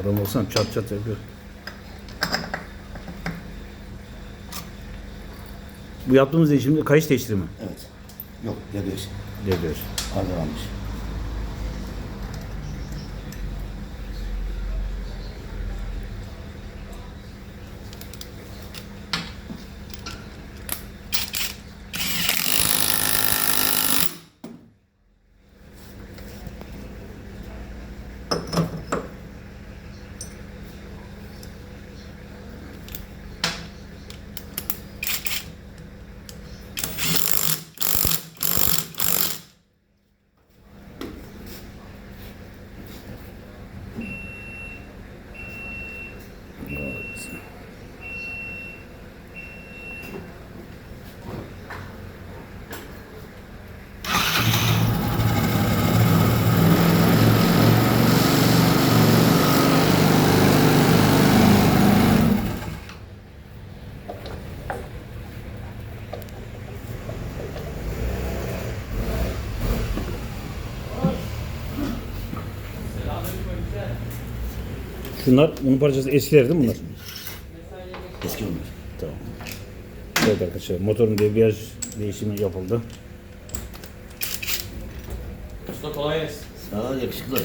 Adam olsam çat çat yapıyor. Bu yaptığımız değişimde kayış değiştirme. Evet. Yok, D5. D5. Ardalanmış. Şunlar bunun parçası eskiler değil mi bunlar? Eski onlar. Tamam. Evet arkadaşlar motorun debriyaj değişimi yapıldı. Usta kolay gelsin. Sağ ol, yakışıklı.